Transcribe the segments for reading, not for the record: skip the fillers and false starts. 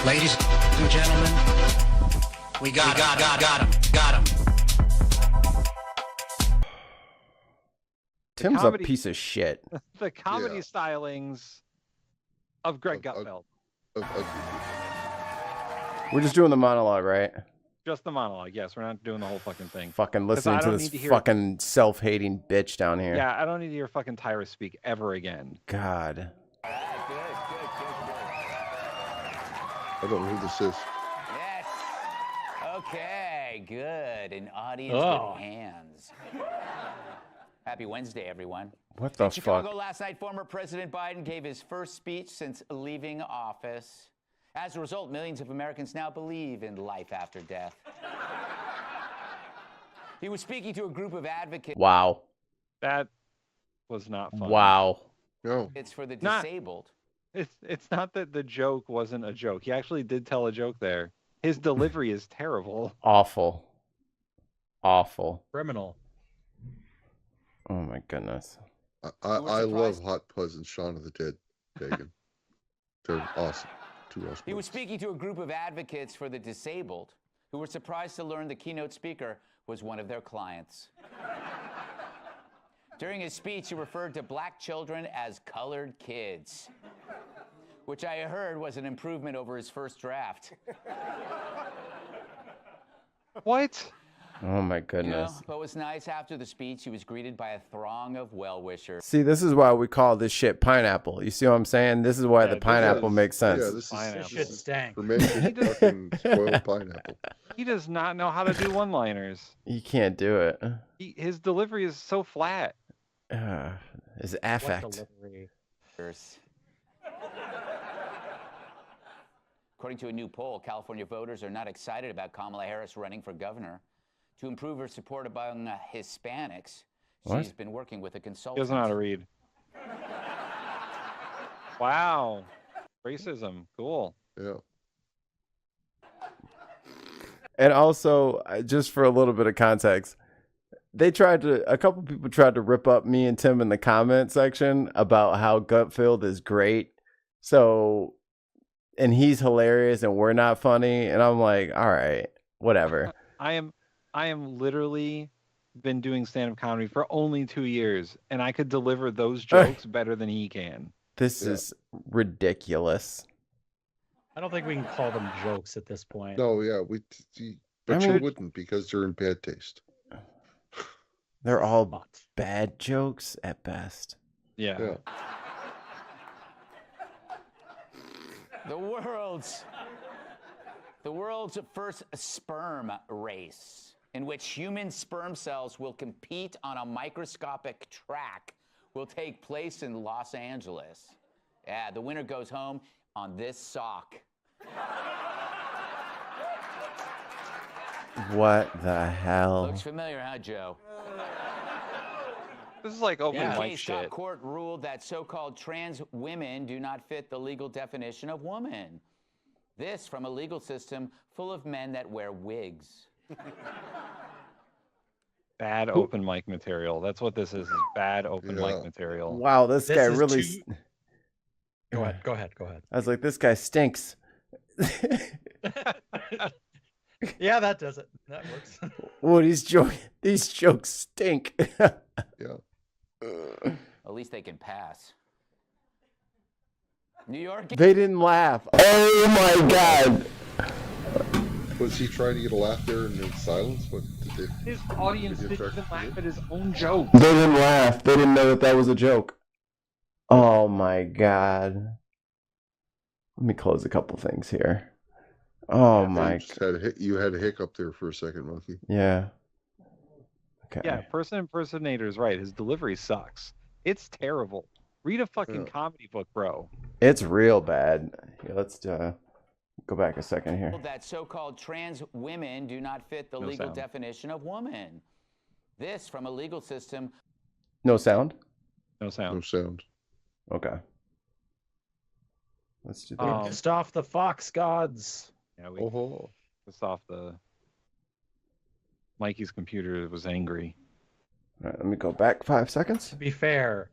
Ladies and gentlemen, we got him. Tim's a piece of shit. The comedy stylings of Greg Gutfeld. We're just doing the monologue, right? Just the monologue, yes. We're not doing the whole fucking thing. Fucking listening to this fucking self-hating bitch down here. Yeah, I don't need to hear fucking Tyra speak ever again. God. Good. I don't know who this is. Yes. Okay, good. An audience with hands. Happy Wednesday, everyone. What the In Chicago fuck? last night, former President Biden gave his first speech since leaving office. As a result, millions of Americans now believe in life after death. He was speaking to a group of advocates. Wow. That was not fun. Wow. No. It's for the disabled. It's not that the joke wasn't a joke. He actually did tell a joke there. His delivery is terrible. Awful. Criminal. Oh my goodness. I love Hot Pleasant Shaun of the Dead, Dagan. They're awesome. Two awesome. He was speaking to a group of advocates for the disabled who were surprised to learn the keynote speaker was one of their clients. During his speech, he referred to black children as colored kids, which I heard was an improvement over his first draft. What? Oh my You know, goodness. but was nice after the speech, he was greeted by a throng of well-wishers. See, this is why we call this shit pineapple. You see what I'm saying? This is why the pineapple makes sense. Yeah, this Pineapple. Shit stank. fermented fucking spoiled pineapple. He does not know how to do one-liners. You can't do it. His delivery is so flat. His What affect. delivery. According to a new poll, California voters are not excited about Kamala Harris running for governor. To improve her support among Hispanics, What? she's been working with a He consultant. doesn't know how to read. Wow. Racism. Cool. Yeah. And also, just for a little bit of context, a couple people tried to rip up me and Tim in the comment section about how Gutfeld is great. So, and he's hilarious and we're not funny. And I'm like, all right, whatever. I am literally been doing stand-up comedy for only 2 years, and I could deliver those jokes better than he can. This is ridiculous. I don't think we can call them jokes at this point. No, yeah, but I you mean- wouldn't because they're in bad taste. They're all But bad jokes at best. Yeah. Yeah. The world's first sperm race, in which human sperm cells will compete on a microscopic track, will take place in Los Angeles. Yeah, the winner goes home on this sock. What the hell? Looks familiar, huh, Joe? This is like open Yeah. mic Case shit. court ruled that so-called trans women do not fit the legal definition of woman. This from a legal system full of men that wear wigs. Bad open mic material. That's what this is bad open Yeah. mic material. Wow, this guy is really. too- Go ahead. I was like, this guy stinks. Yeah, that does it. That works. Well, these jokes stink. Yeah. At least they can pass. New York. They didn't laugh. Oh my god. Was he trying to get a laugh there in silence? What did they? His audience Did didn't you even attract laugh the at his own joke. They didn't laugh. They didn't know that was a joke. Oh my god. Let me close a couple things here. Oh my. You had a hiccup there for a second, Monkey. Yeah. Okay. Yeah, person impersonator is right. His delivery sucks. It's terrible. Read a fucking Yeah. comedy book, bro. It's real bad. Here, let's go back a second here. That so-called trans women do not fit the No legal sound. definition of woman. This from a legal system. No sound? No No sound. sound. Okay. Let's do that. Um, Pissed off the fox gods. Yeah, we Oh, pissed off the Mikey's computer was angry. All right, let me go back 5 seconds. To be fair,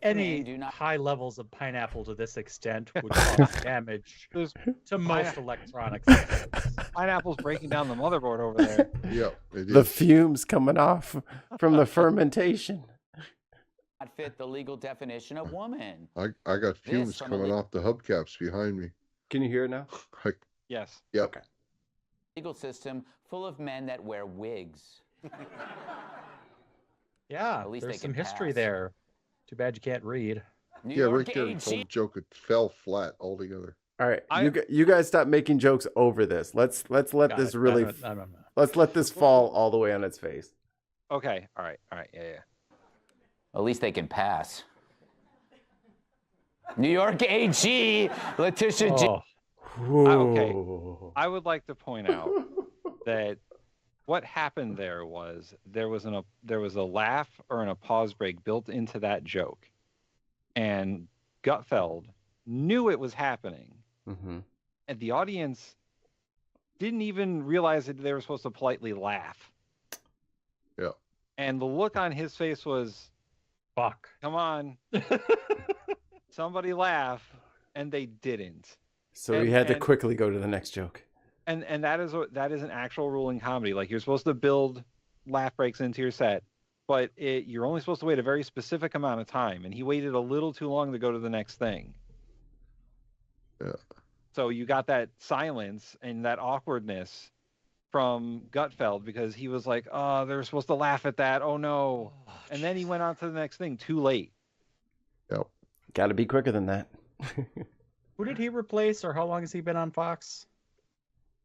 any do not- high levels of pineapple to this extent would cause damage There's to most electronic systems. pineapples breaking down the motherboard over there. Yeah, it The is. fumes coming off from the fermentation. not fit the legal definition of woman. I got fumes from a coming off the hubcaps behind me. Can you hear it now? I, Yes. yep. Okay. Legal system full of men that wear wigs. Yeah, At least there's they some can history pass. there. Too bad you can't read. New Yeah, York right there. He AG told a joke. It fell flat altogether. All right, I- you guys stop making jokes over this. Let's let Got this it. really No. let's let this fall all the way on its face. Okay. All right. Yeah. At least they can pass. New York AG Letitia James. Oh, Okay. I would like to point out that what happened there was there was a laugh or a pause break built into that joke, and Gutfeld knew it was happening, Mm-hmm. and the audience didn't even realize that they were supposed to politely laugh. Yeah. And the look on his face was, fuck. "Come on, somebody laugh," and they didn't. So we had to and- quickly go to the next joke. And that is an actual rule in comedy. Like, you're supposed to build laugh breaks into your set, but you're only supposed to wait a very specific amount of time. And he waited a little too long to go to the next thing. Yeah. So you got that silence and that awkwardness from Gutfeld because he was like, "Oh, they're supposed to laugh at that. Oh no!" And then he went on to the next thing. Too late. Yep. Got to be quicker than that. Who did he replace, or how long has he been on Fox?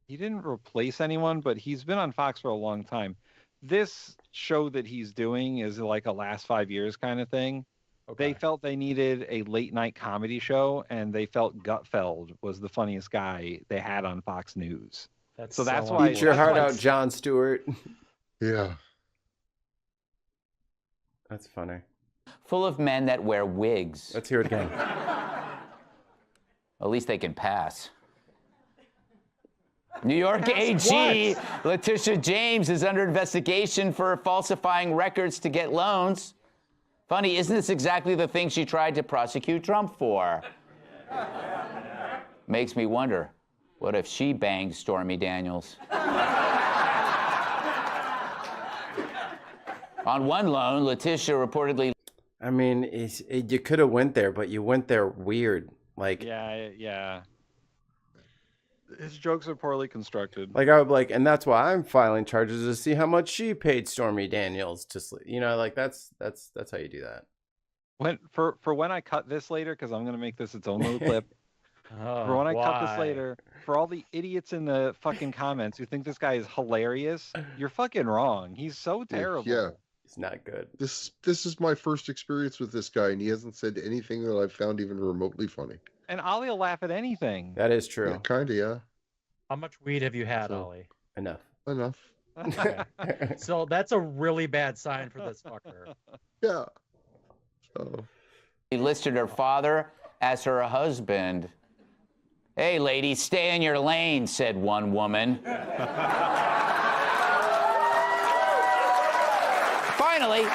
He didn't replace anyone, but he's been on Fox for a long time. This show that he's doing is like a last 5 years kind of thing. Okay. They felt they needed a late night comedy show, and they felt Gutfeld was the funniest guy they had on Fox News. That's so that's why- Eat your that's heart why out, it's- Jon Stewart. Yeah. That's funny. Full of men that wear wigs. Let's hear it again. At least they can pass. New York Pass AG what? Letitia James is under investigation for falsifying records to get loans. Funny, isn't this exactly the thing she tried to prosecute Trump for? Makes me wonder, what if she banged Stormy Daniels? On one loan, Letitia reportedly I mean, you could have went there, but you went there weird. Like, Yeah. His jokes are poorly constructed. like I would like, and that's why I'm filing charges to see how much she paid Stormy Daniels to sleep. You know, like that's how you do that. When I cut this later, because I'm gonna make this its own little clip. Oh, For when I cut this why? later, for all the idiots in the fucking comments who think this guy is hilarious, you're fucking wrong. He's so terrible. Yeah. It's not good. This is my first experience with this guy, and he hasn't said anything that I've found even remotely funny. And Ollie will laugh at anything. That is true. Yeah, kinda, yeah. How much weed have you had, So- Ollie? Enough. Enough. So that's a really bad sign for this fucker. Yeah. So listed her father as her husband. Hey, lady, stay in your lane, said one woman. Finally,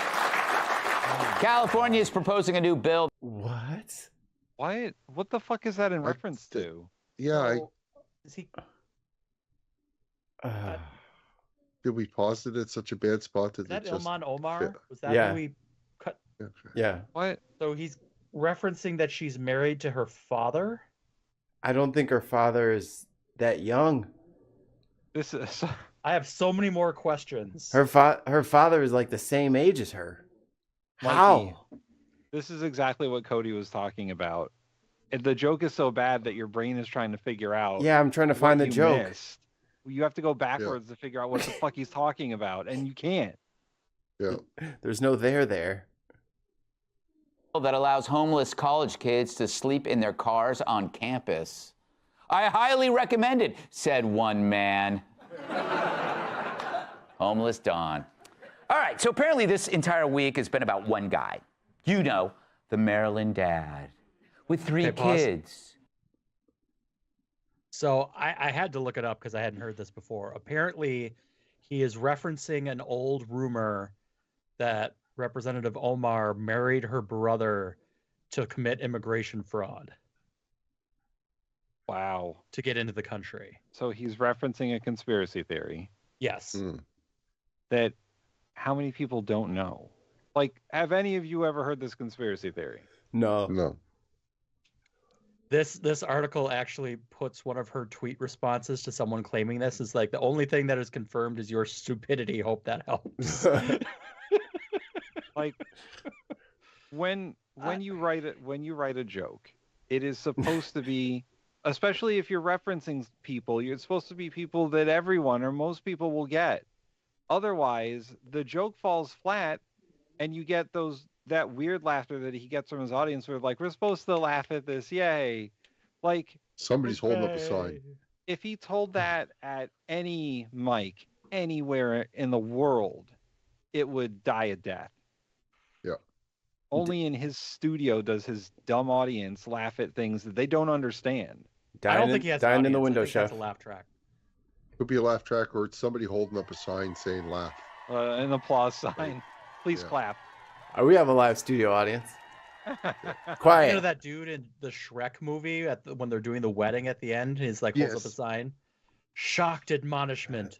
California is proposing a new bill. What? What the fuck is that in I- reference to? yeah, So, is he? did we pause it at such a bad spot that Is that it just Ilman Omar? fit? Was that Yeah. who he cut? Okay. Yeah. What? So he's referencing that she's married to her father. I don't think her father is that young. This is I have so many more questions. Her father is like the same age as her. Mikey, How? This is exactly what Cody was talking about. And the joke is so bad that your brain is trying to figure out. Yeah, I'm trying to what find the you joke. missed. You have to go backwards to figure out what the fuck he's talking about, and you can't. Yeah. There's no there. That allows homeless college kids to sleep in their cars on campus. I highly recommend it, said one man. Homeless Don. All right, so apparently this entire week has been about one guy. You know, the Maryland dad with 3 Okay, pause. kids. So I had to look it up because I hadn't heard this before. Apparently, he is referencing an old rumor that Representative Omar married her brother to commit immigration fraud Wow. to get into the country. So he's referencing a conspiracy theory Yes. that how many people don't know? Like, have any of you ever heard this conspiracy theory? No. No. This article actually puts one of her tweet responses to someone claiming this is like, the only thing that is confirmed is your stupidity. Hope that helps. Like, when you write a joke, it is supposed to be, especially if you're referencing people, it's supposed to be people that everyone or most people will get. Otherwise, the joke falls flat, and you get that weird laughter that he gets from his audience where like, we're supposed to laugh at this, yay. Like, Somebody's holding up a sign. if he told that at any mic anywhere in the world, it would die a death. Yeah. Only in his studio does his dumb audience laugh at things that they don't understand. I don't think he has an Dying in the audience. I window, think chef. that's a laugh track. Could be a laugh track, or it's somebody holding up a sign saying "laugh." An applause sign. Please Yeah. clap. We have a live studio audience. You Quiet. know that dude in the Shrek movie when they're doing the wedding at the end? He's like holds up a Yes. sign. Shocked admonishment.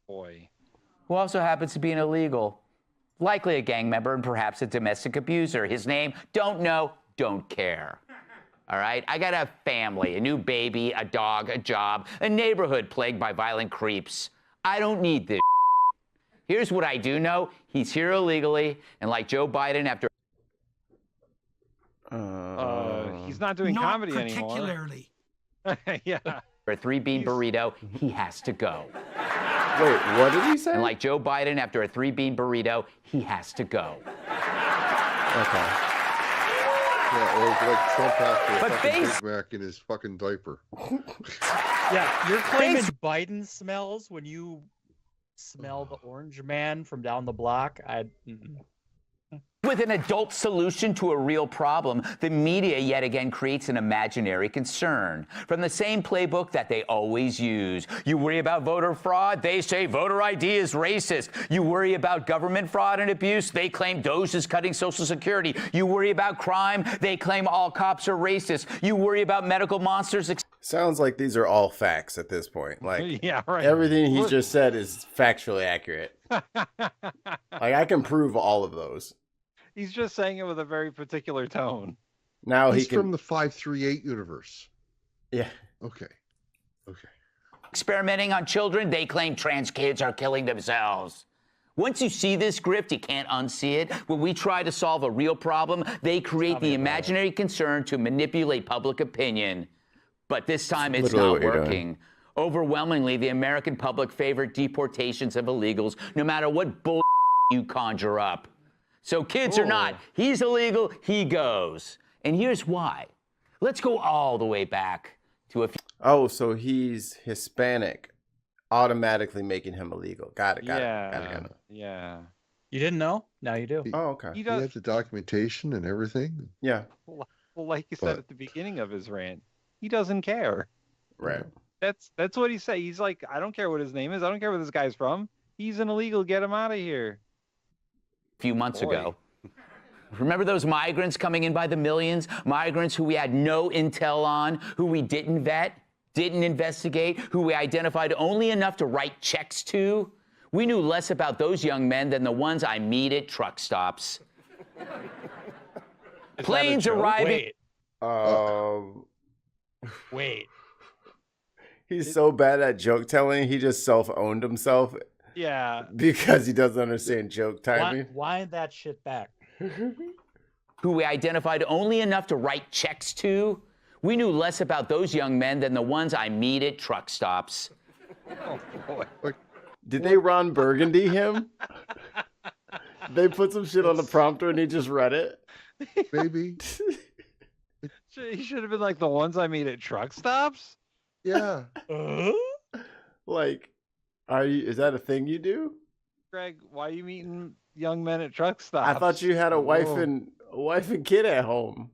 Boy. Who also happens to be an illegal, likely a gang member and perhaps a domestic abuser. His name, don't know, don't care. All right? I got a family, a new baby, a dog, a job, a neighborhood plagued by violent creeps. I don't need this. Here's what I do know. He's here illegally, and like Joe Biden after He's not doing Not comedy anymore. particularly. Yeah. a 3-bean burrito, he has to go. Wait, what did he say? And like Joe Biden after a 3-bean burrito, he has to go. Okay. Yeah, or like Trump after a But fucking base- Big Mac in his fucking diaper. Yeah, you're claiming Biden smells when you smell the orange man from down the block. With an adult solution to a real problem, the media yet again creates an imaginary concern from the same playbook that they always use. You worry about voter fraud, they say voter ID is racist. You worry about government fraud and abuse, they claim Doge is cutting Social Security. You worry about crime, they claim all cops are racist. You worry about medical monsters. Sounds like these are all facts at this point. Like Yeah, right. everything he just said is factually accurate. Like I can prove all of those. He's just saying it with a very particular tone. Now He's he can. from the 538 universe. Yeah. Okay. Okay. Experimenting on children, they claim trans kids are killing themselves. Once you see this grift, you can't unsee it. When we try to solve a real problem, they create the imaginary concern to manipulate public opinion. But this time it's literally not what you're doing. working. Overwhelmingly, the American public favored deportations of illegals, no matter what bull you conjure up. So kids or not, he's illegal, he goes. And here's why. Let's go all the way back to a few Oh, so he's Hispanic, automatically making him illegal. Got it. Got it. Yeah. You didn't know? Now you do. Oh, okay. He He does. has the documentation and everything. Yeah. Well, like you said But- at the beginning of his rant, he doesn't care. Right. That's what he said. He's like, I don't care what his name is. I don't care where this guy's from. He's an illegal. Get him out of here. few months Boy. ago. Remember those migrants coming in by the millions? Migrants who we had no intel on, who we didn't vet, didn't investigate, who we identified only enough to write checks to? We knew less about those young men than the ones I meet at truck stops. Planes arriving. Wait, wait. He's so bad at joke telling, he just self-owned himself Yeah. because he doesn't understand joke timing. Wind that shit back. Who we identified only enough to write checks to? We knew less about those young men than the ones I meet at truck stops. Oh boy. Did they Ron Burgundy him? They put some shit on the prompter and he just read it. Maybe. He should have been like the ones I meet at truck stops. Yeah. Like, is that a thing you do? Greg, why are you meeting young men at truck stops? I thought you had a wife Whoa. and kid at home.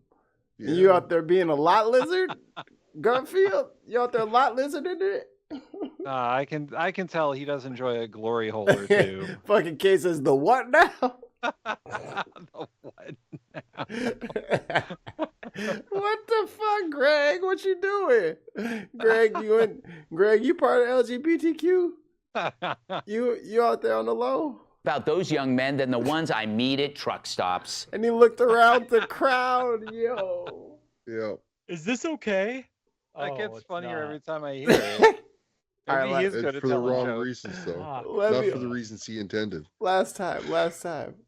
Yeah. You out there being a lot lizard? Garfield? You out there lot lizard in it? I can tell he does enjoy a glory hole or two. Fucking K says the what now? The what? What the fuck, Greg? What you doing? Greg, you part of LGBTQ? You out there on the low? About those young men than the ones I meet at truck stops. And he looked around the crowd, yo. Yeah. Is this okay? That Oh, gets it's funnier not. every time I hear it. All right, Maybe he is It's good at for the telling wrong jokes. reasons, though. Fuck. Let Not me- for the reasons he intended. Last time.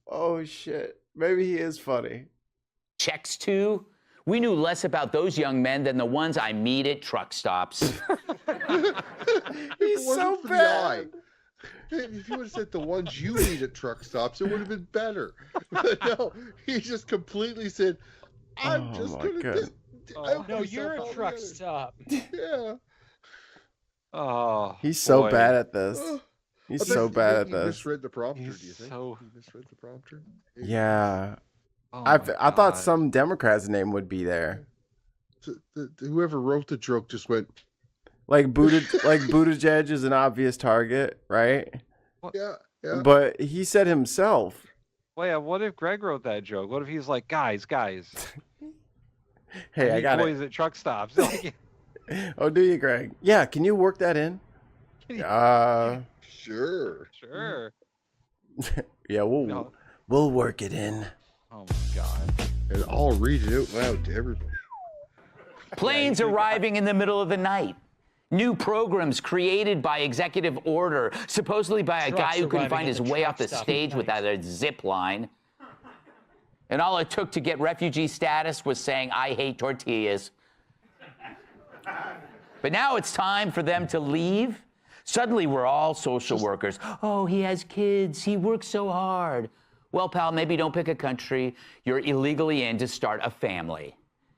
Oh shit. Maybe he is funny. Checks to? We knew less about those young men than the ones I meet at truck stops. He's It wasn't so for the bad. If you would have said the ones you meet at truck stops, it would have been better. But no, he just completely said, I'm Oh just my going God. to... No, you're a truck stop. Yeah. Oh, He's so boy. bad at this. Oh, He's I bet so you bad think at he this. misread the prompter, He's do you think? so- He misread the prompter? Yeah. Oh I my thought God. some Democrat's name would be there. So whoever wrote the joke just went, Like Buttigieg is an obvious target, right? yeah, yeah. But he said himself. Well, yeah, what if Greg wrote that joke? What if he's like, guys, Hey, I meet got boys at truck stops. Like, it. Oh, do you, Greg? Yeah, can you work that in? Sure. sure. Yeah, No. we'll work it in. Oh my God. And I'll read it out loud to everybody. Planes arriving in the middle of the night. New programs created by executive order, supposedly by a guy who couldn't arriving find at his the way truck off the stop at stage night. without a zip line. And all it took to get refugee status was saying, I hate tortillas. But now it's time for them to leave. Suddenly we're all social workers. Oh, he has kids. He works so hard. Well, pal, maybe don't pick a country you're illegally in to start a family.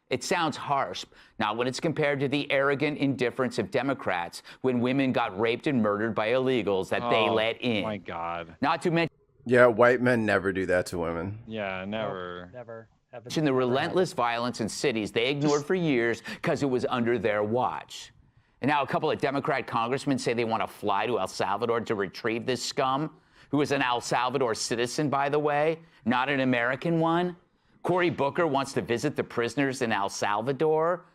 It sounds harsh. Now, when it's compared to the arrogant indifference of Democrats when women got raped and murdered by illegals that they Oh, let in. My God. Not to Yeah, white men never do that to women. Yeah, never. Never. mention the relentless violence in cities they ignored for years because it was under their watch. And now a couple of Democrat congressmen say they want to fly to El Salvador to retrieve this scum, who is an El Salvador citizen, by the way, not an American one. Cory Booker wants to visit the prisoners in El Salvador.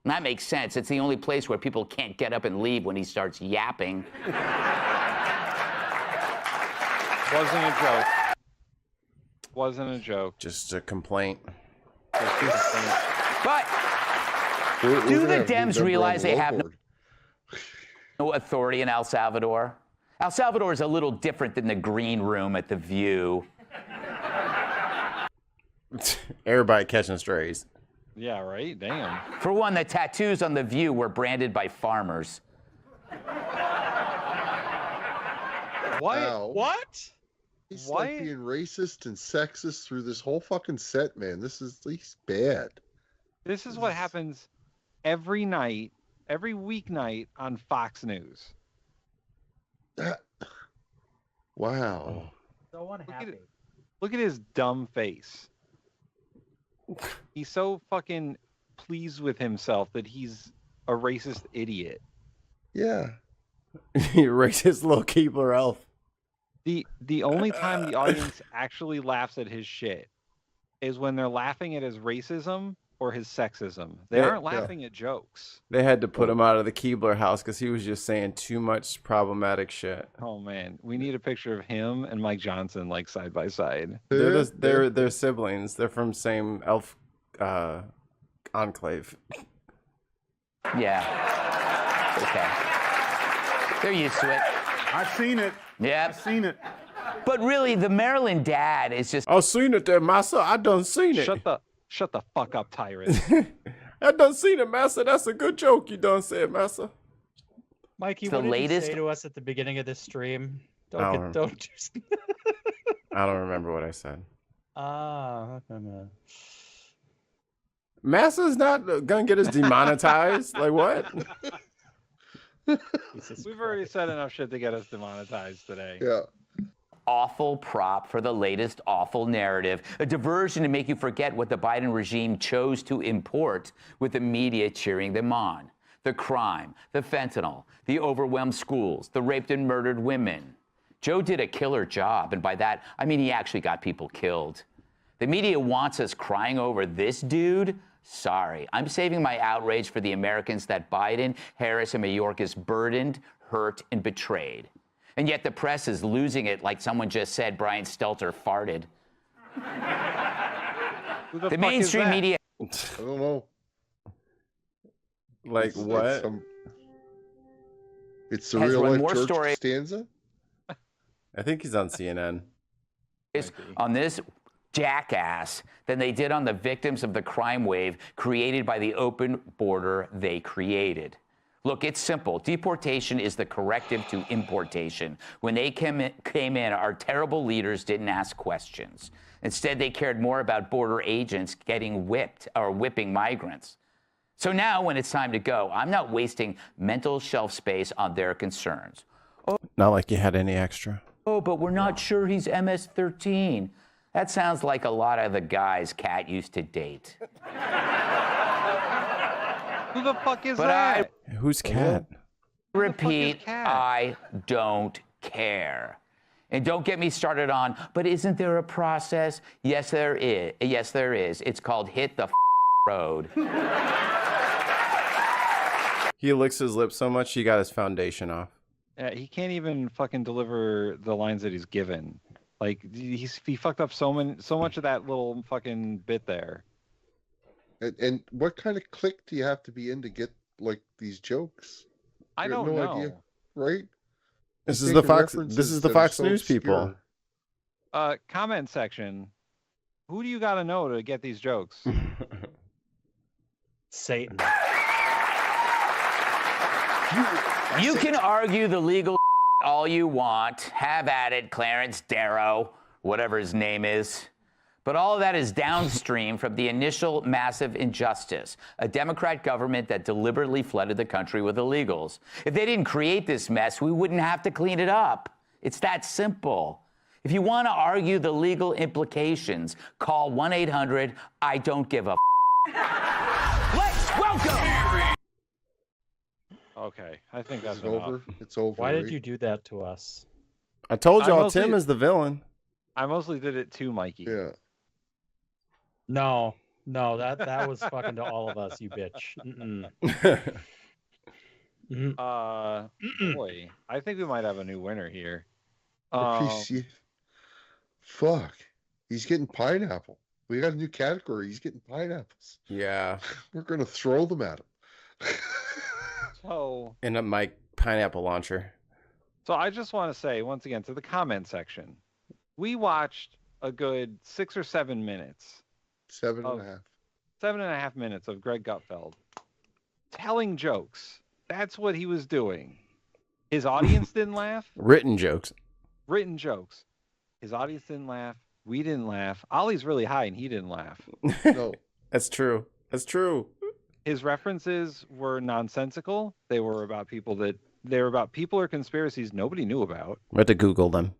And that makes sense. It's the only place where people can't get up and leave when he starts yapping. Wasn't a joke. Wasn't a joke. Just a complaint. But We're Do gonna the have a new Dems member on realize the they law have no- board. no authority in El Salvador. El Salvador is a little different than the green room at The View. Everybody catching strays. Yeah, right? Damn. For one, the tattoos on The View were branded by farmers. What? Ow. What? He's Why- like being racist and sexist through this whole fucking set, man. He's bad. This is what happens every night, every weeknight on Fox News. Wow. So unhappy. Look at his dumb face. He's so fucking pleased with himself that he's a racist idiot. Yeah. You racist little Keebler elf. The only time the audience actually laughs at his shit is when they're laughing at his racism or his sexism. They Yeah, aren't laughing at jokes. They had to put him out of the Keebler house because he was just saying too much problematic shit. Oh man, we need a picture of him and Mike Johnson like side by side. They're siblings. They're from same elf enclave. Yeah. Okay. They're used to it. I've seen it. Yeah. I've seen it. But really, the Maryland dad is just I seen it there, massa. I done seen it. Shut the fuck up, Tyrus. I done seen it, massa. That's a good joke you done said, massa. Mikey, The what did latest- you say to us at the beginning of this stream? I Don't don't just. I don't remember what I said. Massa's not gonna get us demonetized. Like what? We've already said enough shit to get us demonetized today. Yeah. awful prop for the latest awful narrative, a diversion to make you forget what the Biden regime chose to import with the media cheering them on. The crime, the fentanyl, the overwhelmed schools, the raped and murdered women. Joe did a killer job, and by that, I mean he actually got people killed. The media wants us crying over this dude. Sorry, I'm saving my outrage for the Americans that Biden, Harris, and Mayorkas burdened, hurt, and betrayed. And yet the press is losing it like someone just said Brian Stelter farted. Who the The fuck mainstream is that? media. I don't know. Like It's what? It's the Has real run life more George story- Costanza. I think he's on CNN. On this jackass than they did on the victims of the crime wave created by the open border they created. Look, it's simple. Deportation is the corrective to importation. When they came in, our terrible leaders didn't ask questions. Instead, they cared more about border agents getting whipped or whipping migrants. So now, when it's time to go, I'm not wasting mental shelf space on their concerns. Not like you had any extra. Oh, but we're not sure he's MS-13. That sounds like a lot of the guys Kat used to date. Who the fuck is But that? Who's Cat? Repeat, Kat? I don't care. And don't get me started on, but isn't there a process? Yes, there is. Yes, there is. It's called hit the road. He licks his lips so much he got his foundation off. He can't even fucking deliver the lines that he's given. Like he fucked up so much of that little fucking bit there. And what kind of clique do you have to be in to get like these jokes? I You have don't no know. idea, right? This He's is the taking Fox. references This is the that are Fox so News people. obscure. Comment section. Who do you got to know to get these jokes? Satan. You can argue the legal all you want. Have at it, Clarence Darrow, whatever his name is. But all of that is downstream from the initial massive injustice, a Democrat government that deliberately flooded the country with illegals. If they didn't create this mess, we wouldn't have to clean it up. It's that simple. If you want to argue the legal implications, call 1-800-I-DON'T-GIVE-A. Let's welcome! Okay, I think that's Is it over? enough. It's over. Why did right? you do that to us? I told I y'all mostly- Tim is the villain. I mostly did it to Mikey. Yeah. No, that was fucking to all of us, you bitch. Mm-mm. Mm-mm. Boy, I think we might have a new winner here. Fuck. He's getting pineapple. We got a new category. He's getting pineapples. Yeah. We're gonna throw them at him. So In a Mike pineapple launcher. I just want to say once again to the comment section, we watched a good 6 or 7 minutes, 7.5. 7.5 minutes of Greg Gutfeld telling jokes. That's what he was doing. His audience didn't laugh. Written jokes. Written jokes. His audience didn't laugh. We didn't laugh. Ollie's really high and he didn't laugh. No. That's true. That's true. His references were nonsensical. They were about people or conspiracies nobody knew about. We had to Google them.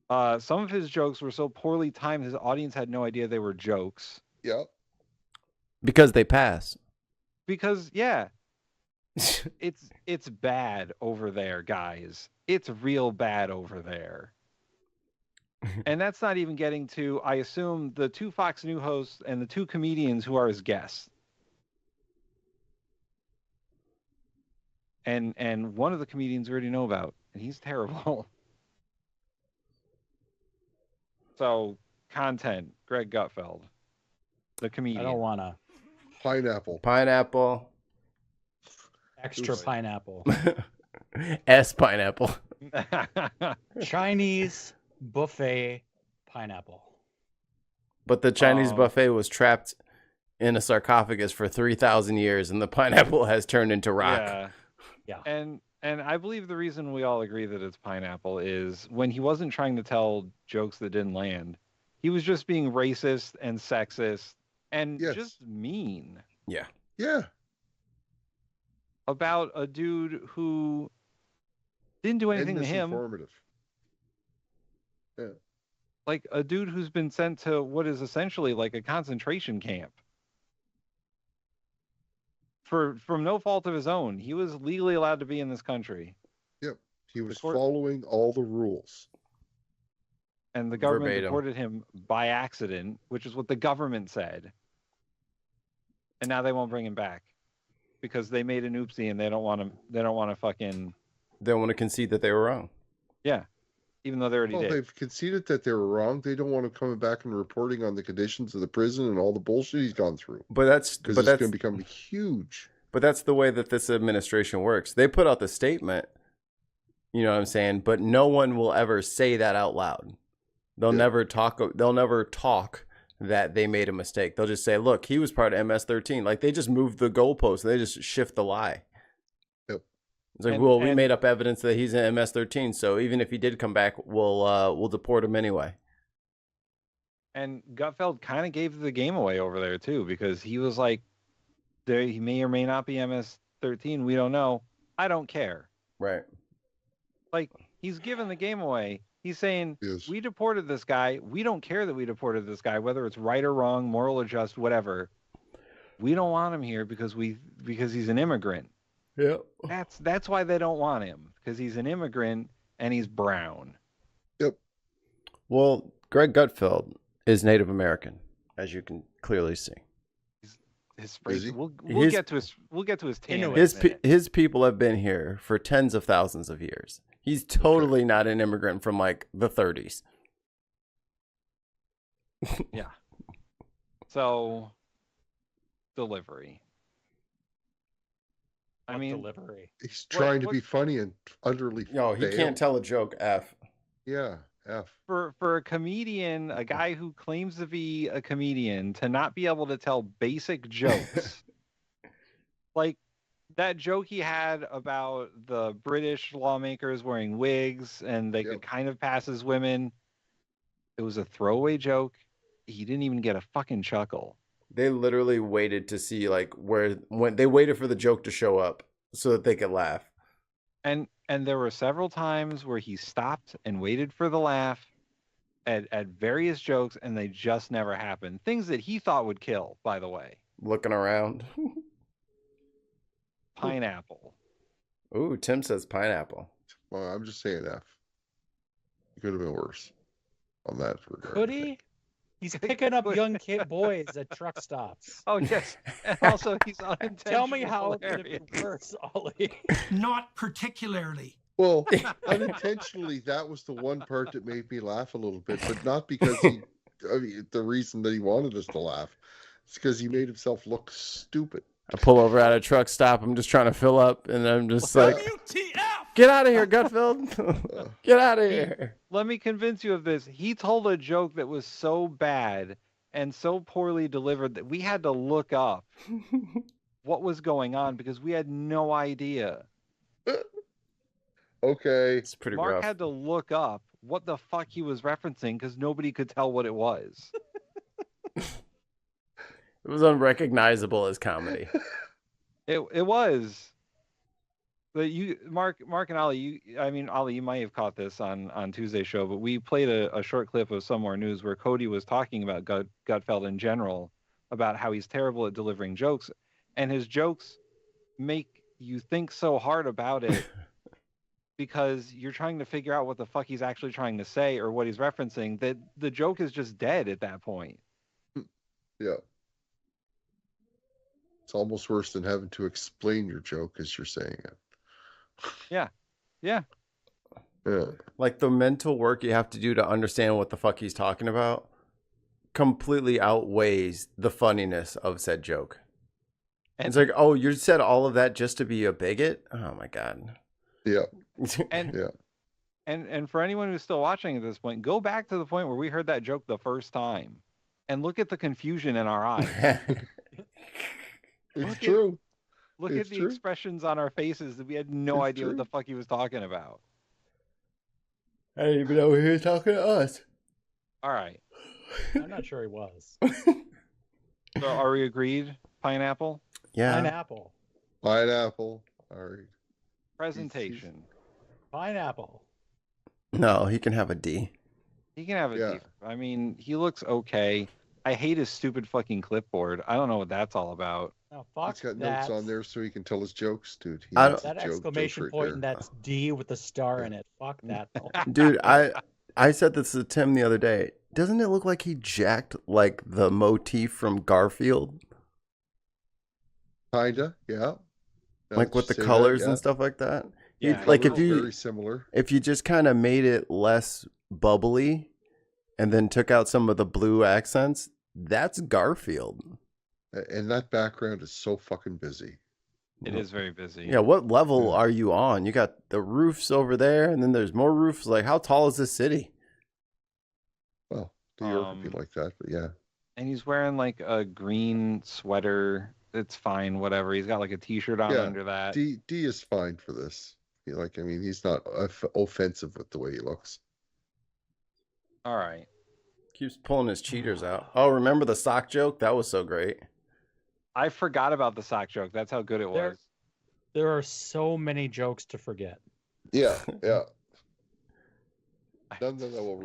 Some of his jokes were so poorly timed his audience had no idea they were jokes. Yep. Because they pass. Because yeah, it's bad over there, guys. It's real bad over there. And that's not even getting to, I assume, the 2 Fox News hosts and the 2 comedians who are his guests. And one of the comedians we already know about, and he's terrible. So, content, Greg Gutfeld, the comedian. I don't want to. Pineapple. Pineapple. Extra Oof. pineapple. S pineapple. Chinese buffet pineapple. But the Chinese buffet was trapped in a sarcophagus for 3,000 years, and the pineapple has turned into rock. Yeah. And I believe the reason we all agree that it's pineapple is when he wasn't trying to tell jokes that didn't land, he was just being racist and sexist and Yes. just mean Yeah. Yeah. about a dude who didn't do anything And to him. misinformative. Yeah. Like a dude who's been sent to what is essentially like a concentration camp. From no fault of his own. He was legally allowed to be in this country. He was court- following all the rules. And the government Verbatim. deported him by accident, which is what the government said. And now they won't bring him back because they made an oopsie and they don't want to fucking. They don't want to concede that they were wrong. Yeah. Even though they already Well, did. they've conceded that they were wrong. They don't want him coming back and reporting on the conditions of the prison and all the bullshit he's gone through. But that's Because but it's going that's to become huge. but that's the way that this administration works. They put out the statement, you know what I'm saying? But no one will ever say that out loud. They'll Yeah. never talk that they made a mistake. They'll just say, "Look, he was part of MS-13." Like they just moved the goalpost. They just shift the lie. Yep. It's like, And- well, we and- made up evidence that he's in MS-13, so even if he did come back, we'll deport him anyway. And Gutfeld kind of gave the game away over there too, because he was like, he may or may not be MS-13. We don't know. I don't care. Right. Like, he's giving the game away. He's saying, Yes. we deported this guy. We don't care that we deported this guy, whether it's right or wrong, moral or just, whatever. We don't want him here because he's an immigrant. Yeah. That's why they don't want him, because he's an immigrant and he's brown. Yep. Well, Greg Gutfeld is Native American, as you can clearly see. His phrase, he? we'll His- get to his tan. Inuit. in a minute. His people have been here for tens of thousands of years. He's totally not an immigrant from like the 30s. Yeah. So, delivery. I What mean, delivery. He's trying to what- be funny and utterly No, he failed. can't tell a joke. F. Yeah, F. for a comedian, a guy who claims to be a comedian, to not be able to tell basic jokes, like that joke he had about the British lawmakers wearing wigs and they Yep. could kind of pass as women. It was a throwaway joke. He didn't even get a fucking chuckle. They literally waited to see like when they waited for the joke to show up so that they could laugh. And there were several times where he stopped and waited for the laugh at various jokes, and they just never happened. Things that he thought would kill, by the way. Looking around. Pineapple. Ooh, Tim says pineapple. Well, I'm just saying F. It could have been worse on that regard. Could he? He's picking up young kid boys at truck stops. Oh yes, and also he's unintentionally Tell me how it could hilarious. have been worse, Ollie. Not particularly. Well, unintentionally, that was the one part that made me laugh a little bit, but not because the reason that he wanted us to laugh. It's because he made himself look stupid. I pull over at a truck stop. I'm just trying to fill up, and I'm just like, WTF? "Get out of here, Gutfeld! Get out of here!" Let me convince you of this. He told a joke that was so bad and so poorly delivered that we had to look up what was going on because we had no idea. Okay. It's pretty Mark rough. had to look up what the fuck he was referencing because nobody could tell what it was. It was unrecognizable as comedy. It was. But Mark and Ollie, Ollie, you might have caught this on Tuesday's show, but we played a short clip of Some More News where Cody was talking about Gutfeld in general, about how he's terrible at delivering jokes, and his jokes make you think so hard about it because you're trying to figure out what the fuck he's actually trying to say or what he's referencing, that the joke is just dead at that point. Yeah. It's almost worse than having to explain your joke as you're saying it. Yeah. Yeah. Like the mental work you have to do to understand what the fuck he's talking about completely outweighs the funniness of said joke. And- It's like, oh, you said all of that just to be a bigot? Oh my god. Yeah. And Yeah. And for anyone who's still watching at this point, go back to the point where we heard that joke the first time and look at the confusion in our eyes. It's Look at- true. Look It's at the true. expressions on our faces that we had no It's idea what true. the fuck he was talking about. I didn't even know he was talking to us. All right. I'm not sure he was. So are we agreed? Pineapple? Yeah. Pineapple. Pineapple. All right. Presentation. Pineapple. No, he can have a D. He can have it. Yeah. Deep. I mean, he looks okay. I hate his stupid fucking clipboard. I don't know what that's all about. Oh, He's got notes on there so he can tell his jokes, dude. He I needs don't- a That joke exclamation right point there. and that's D with the star in it. Fuck that. Though. Dude, I said this to Tim the other day. Doesn't it look like he jacked like the motif from Garfield? Kinda, yeah. Now Like that with you the say that, colors yeah. and stuff like that? Yeah, Like if Colors you very similar. if you just kind of made it less bubbly and then took out some of the blue accents, that's Garfield. And that background is so fucking busy. It is very busy. Yeah, what level Yeah. are you on? You got the roofs over there, and then there's more roofs. Like, how tall is this city? Well, New York would be like that, but yeah. And he's wearing like a green sweater. It's fine, whatever. He's got like a t-shirt on Yeah, under that. D is fine for this. I mean, he's not offensive with the way he looks. All right. Keeps pulling his cheaters out. Oh, remember the sock joke? That was so great. I forgot about the sock joke. That's how good it There- was. There are so many jokes to forget. Yeah, yeah. None that I will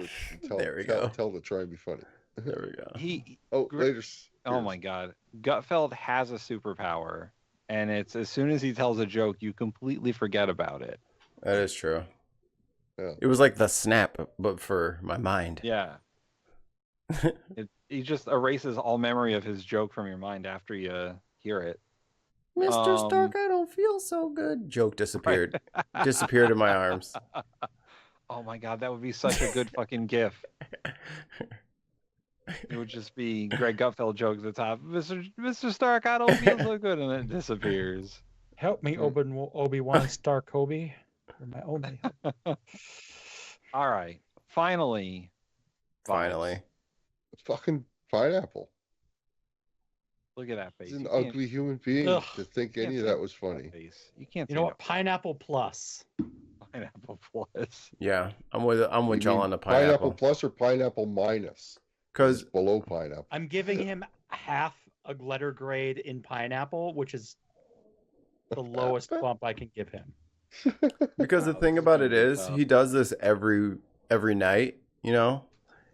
There we go. tell to try and be funny. There we go. Oh, Gr- later. Oh my God. Gutfeld has a superpower, and it's as soon as he tells a joke, you completely forget about it. That is true. Yeah. It was like the snap, but for my mind. Yeah. He just erases all memory of his joke from your mind after you hear it. Mr. Stark, I don't feel so good. Joke disappeared. Disappeared in my arms. Oh my God, that would be such a good fucking gif. It would just be Greg Gutfeld joke at the top. Mr. Stark, I don't feel so good, and it disappears. Help me, Obi-Wan Stark Kobe. You're my only hope. All right. Finally. Finally. Fucking pineapple. Look at that face. He's an You can't- ugly human being Ugh. to think you can't any of say that was no to funny. face. You can't You say know no what? Pineapple Plus. to Pineapple Plus. Yeah, I'm with You y'all mean on the pineapple pineapple. plus or pineapple minus? Because It's below pineapple. I'm giving him half a letter grade in pineapple, which is the lowest bump I can give him. because the Wow, thing this is about gonna it be is tough. he does this every night, you know?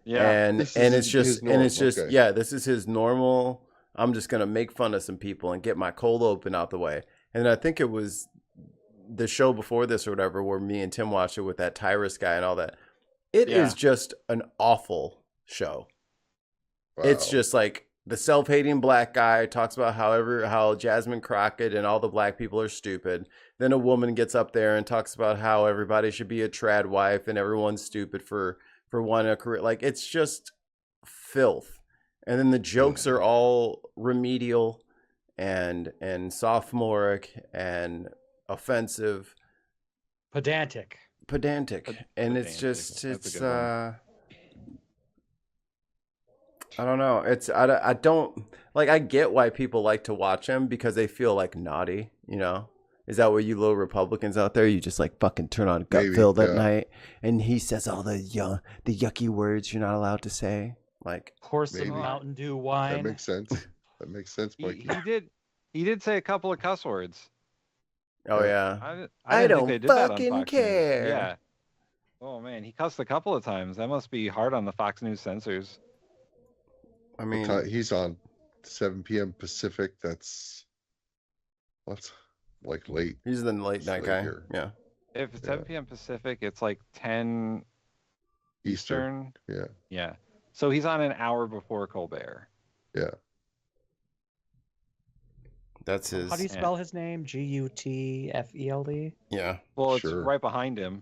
Yeah. And This and is it's just his and it's norm, just okay. yeah, this is his normal. I'm just gonna make fun of some people and get my cold open out the way. And I think it was the show before this or whatever where me and Tim watched it with that Tyrus guy and all that. It is Yeah. just an awful show. It's Wow. just like the self-hating black guy talks about how Jasmine Crockett and all the black people are stupid. Then a woman gets up there and talks about how everybody should be a trad wife and everyone's stupid for wanting a career. Like it's just filth. And then the jokes are all remedial and sophomoric and offensive, Pedantic. pedantic. And it's Pedantic. just That's a it's good one. I don't know. I don't like. I get why people like to watch him because they feel like naughty. You know, is that what you little Republicans out there? You just like fucking turn on Maybe, Gutfeld at yeah. night, and he says all the yucky words you're not allowed to say. Like, Pour some Maybe. Mountain Dew That wine. makes sense. That makes sense, Mikey. He did say a couple of cuss words. oh Yeah. yeah, I didn't don't think they did that on fucking Fox News. care. Yeah. Oh man, he cussed a couple of times. That must be hard on the Fox News censors. I What mean, time- he's on 7 p.m. Pacific. That's like late. he's the late It's night late guy. here. Yeah, If it's Yeah. 7 p.m. Pacific, it's like 10 Eastern. Eastern. Yeah. Yeah. So he's on an hour before Colbert. Yeah. that's his. How do you Yeah. spell his name? Gutfeld? Yeah, Well, it's Sure. right behind him.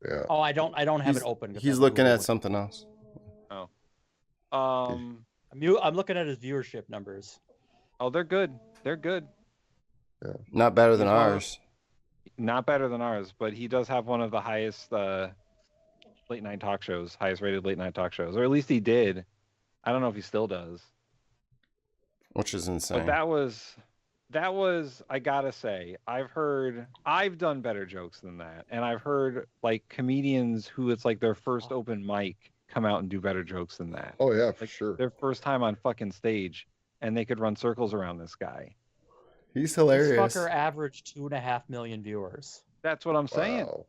Yeah. Oh, I don't have He's- it open. 'cause he's I'm looking at Googling. something else. I'm looking at his viewership numbers. Oh, they're good. They're good. Not better than He's one of- ours. Not better than ours, but he does have one of the highest late night talk shows, highest rated late night talk shows, or at least he did. I don't know if he still does. Which is insane. But that was I gotta say, I've done better jokes than that, and I've heard like comedians who it's like their first open mic come out and do better jokes than that. Oh yeah, for Like, sure. their first time on fucking stage, and they could run circles around this guy. He's This hilarious. fucker averaged 2.5 million viewers. That's what I'm saying. Wow.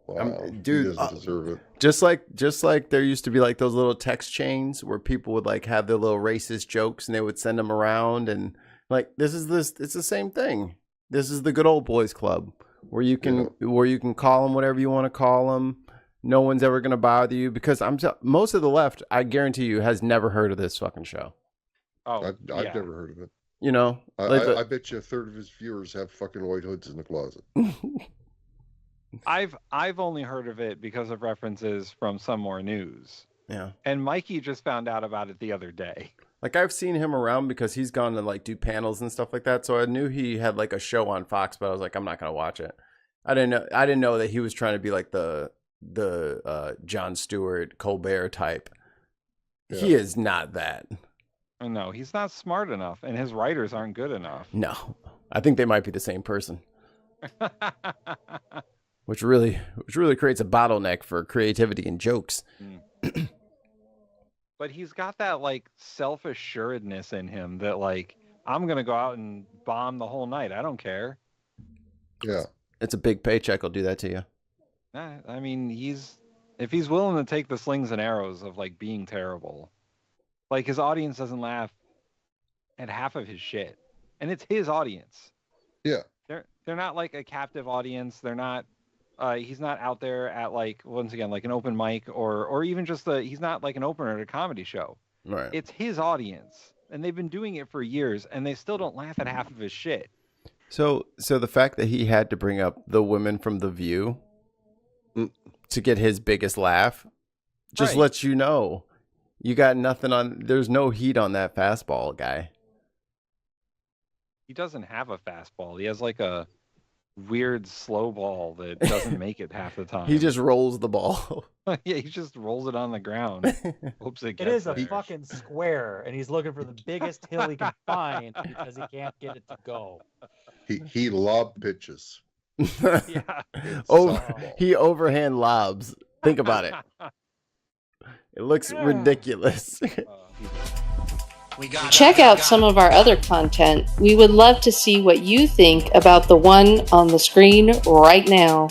Wow. Dude, he doesn't deserve it. Just like there used to be like those little text chains where people would like have their little racist jokes and they would send them around and Like this. It's the same thing. This is the good old boys club where you can call them whatever you want to call them. No one's ever gonna bother you because most of the left, I guarantee you, has never heard of this fucking show. Oh, I've never heard of it. You know, I bet you a third of his viewers have fucking white hoods in the closet. I've only heard of it because of references from Some More News. Yeah. And Mikey just found out about it the other day. Like I've seen him around because he's gone to like do panels and stuff like that. So I knew he had like a show on Fox, but I was like, I'm not gonna watch it. I didn't know that he was trying to be like the Jon Stewart Colbert type. Yeah. He is not that. No, he's not smart enough, and his writers aren't good enough. No, I think they might be the same person. which really creates a bottleneck for creativity and jokes. But he's got that like self-assuredness in him that like I'm gonna go out and bomb the whole night. I don't care. Yeah, it's a big paycheck. I'll do that to you. I mean, if he's willing to take the slings and arrows of like being terrible, like his audience doesn't laugh at half of his shit, and it's his audience. Yeah, they're not like a captive audience. They're not. He's not out there at like once again like an open mic or even just he's not like an opener at a comedy show. Right. It's his audience, and they've been doing it for years, and they still don't laugh at half of his shit. So the fact that he had to bring up the women from The View to get his biggest laugh just lets you know you got nothing on. There's no heat on that fastball guy. He doesn't have a fastball. He has like a weird slow ball that doesn't make it half the time. He just rolls the ball. Yeah, he just rolls it on the ground. Hopes it gets It is there. a fucking square, and he's looking for the biggest hill he can find because he can't get it to go. He lob pitches. Yeah. He overhand lobs. Think about it. It looks ridiculous. Check out some of our other content. We would love to see what you think about the one on the screen right now.